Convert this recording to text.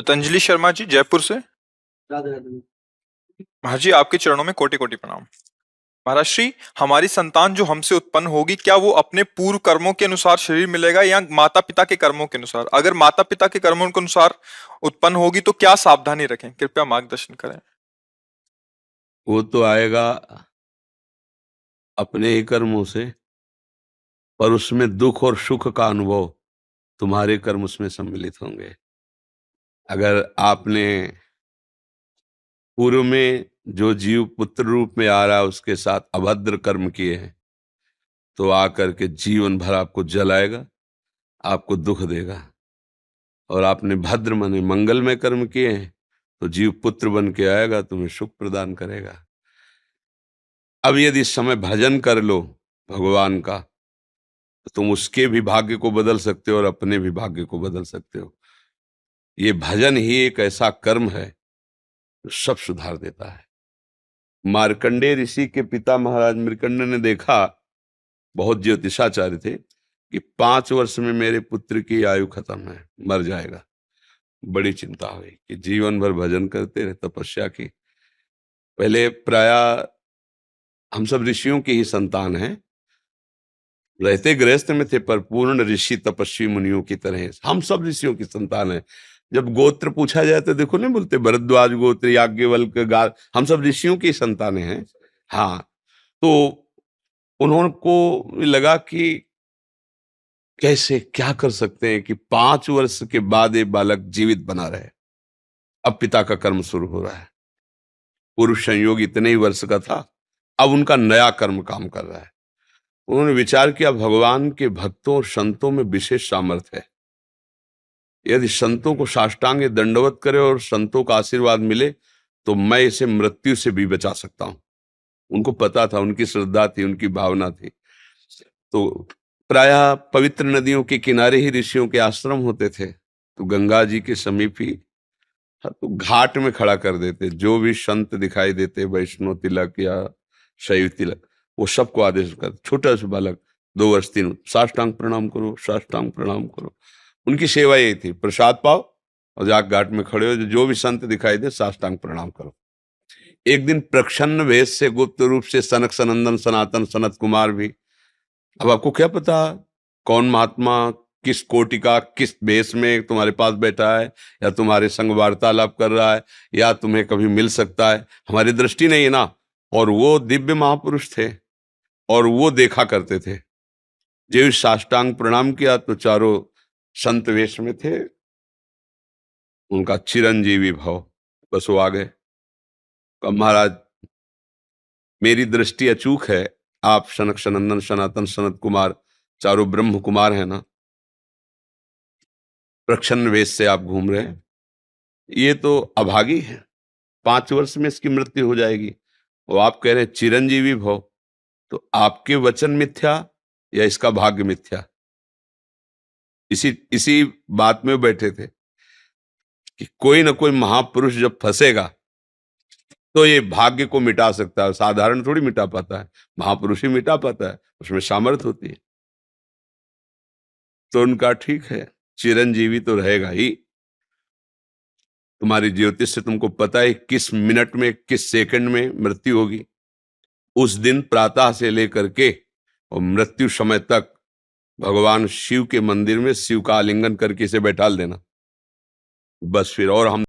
पतंजलि शर्मा जी, जयपुर से। राधे राधे। महाराज जी, आपके चरणों में कोटि कोटि प्रणाम। महाराज श्री, हमारी संतान जो हमसे उत्पन्न होगी, क्या वो अपने पूर्व कर्मों के अनुसार शरीर मिलेगा या माता पिता के कर्मों के अनुसार? अगर माता पिता के कर्मों के अनुसार उत्पन्न होगी तो क्या सावधानी रखें? कृपया मार्गदर्शन करें। वो तो आएगा अपने ही कर्मों से, पर उसमें दुख और सुख का अनुभव तुम्हारे कर्म उसमें सम्मिलित होंगे। अगर आपने पूर्व में जो जीव पुत्र रूप में आ रहा है उसके साथ अभद्र कर्म किए हैं, तो आकर के जीवन भर आपको जलाएगा, आपको दुख देगा। और आपने भद्र माने मंगलमय कर्म किए हैं, तो जीव पुत्र बन के आएगा, तुम्हें सुख प्रदान करेगा। अब यदि इस समय भजन कर लो भगवान का, तो तुम उसके भी भाग्य को बदल सकते हो और अपने भी भाग्य को बदल सकते हो। ये भजन ही एक ऐसा कर्म है जो सब सुधार देता है। मार्कंडेय ऋषि के पिता महाराज मृकंड ने देखा, बहुत ज्योतिषाचार्य थे, कि 5 वर्ष में मेरे पुत्र की आयु खत्म है, मर जाएगा। बड़ी चिंता हुई कि जीवन भर भजन करते रहे, तपस्या की। पहले प्राय हम सब ऋषियों की ही संतान हैं, रहते गृहस्थ में थे, पर पूर्ण ऋषि तपस्वी मुनियों की तरह हम सब ऋषियों की संतान है। जब गोत्र पूछा जाए तो देखो नहीं बोलते भरद्वाज गोत्र, याज्ञवल्क्य, हम सब ऋषियों की संतानें हैं। हाँ, तो उन्होंने को लगा कि कैसे क्या कर सकते हैं कि 5 वर्ष के बाद ये बालक जीवित बना रहे। अब पिता का कर्म शुरू हो रहा है। पूर्व संयोग इतने ही वर्ष का था, अब उनका नया कर्म काम कर रहा है। उन्होंने विचार किया, भगवान के भक्तों और संतों में विशेष सामर्थ्य है। यदि संतों को साष्टांग दंडवत करे और संतों का आशीर्वाद मिले, तो मैं इसे मृत्यु से भी बचा सकता हूं। उनको पता था, उनकी श्रद्धा थी, उनकी भावना थी। तो प्रायः पवित्र नदियों के किनारे ही ऋषियों के आश्रम होते थे, तो गंगा जी के समीप ही, तो घाट में खड़ा कर देते। जो भी संत दिखाई देते, वैष्णव तिलक या शैव तिलक, वो सबको आदेश कर, छोटा सा बालक 2 वर्ष 3, साष्टांग प्रणाम करो, साष्टांग प्रणाम करो। उनकी सेवा यही थी, प्रसाद पाओ और जाके घाट में खड़े हो, जो भी संत दिखाई दे साष्टांग प्रणाम करो। एक दिन प्रच्छन्न वेश से, गुप्त रूप से सनक सनंदन सनातन सनत कुमार भी, अब आपको क्या पता कौन महात्मा किस कोटि का किस वेश में तुम्हारे पास बैठा है, या तुम्हारे संग वार्तालाप कर रहा है, या तुम्हें कभी मिल सकता है, हमारी दृष्टि नहीं है ना। और वो दिव्य महापुरुष थे और वो देखा करते थे। जो साष्टांग प्रणाम किया तो चारों संत वेश में थे, उनका चिरंजीवी भव, बस वो आ गए। कहा, महाराज मेरी दृष्टि अचूक है, आप सनक सनंदन सनातन सनत कुमार, चारों ब्रह्म कुमार है ना, प्रच्छन्न वेश से आप घूम रहे हैं, ये तो अभागी है, 5 वर्ष में इसकी मृत्यु हो जाएगी। और आप कह रहे हैं चिरंजीवी भव, तो आपके वचन मिथ्या या इसका भाग्य मिथ्या? इसी इसी बात में बैठे थे कि कोई ना कोई महापुरुष जब फंसेगा तो ये भाग्य को मिटा सकता है, साधारण थोड़ी मिटा पाता है, महापुरुष ही मिटा पाता है, उसमें सामर्थ होती है। तो उनका ठीक है, चिरंजीवी तो रहेगा ही। तुम्हारी ज्योतिष से तुमको पता है किस मिनट में किस सेकंड में मृत्यु होगी। उस दिन प्रातः से लेकर के और मृत्यु समय तक भगवान शिव के मंदिर में शिव का आलिंगन करके इसे बैठाल देना, बस फिर और हम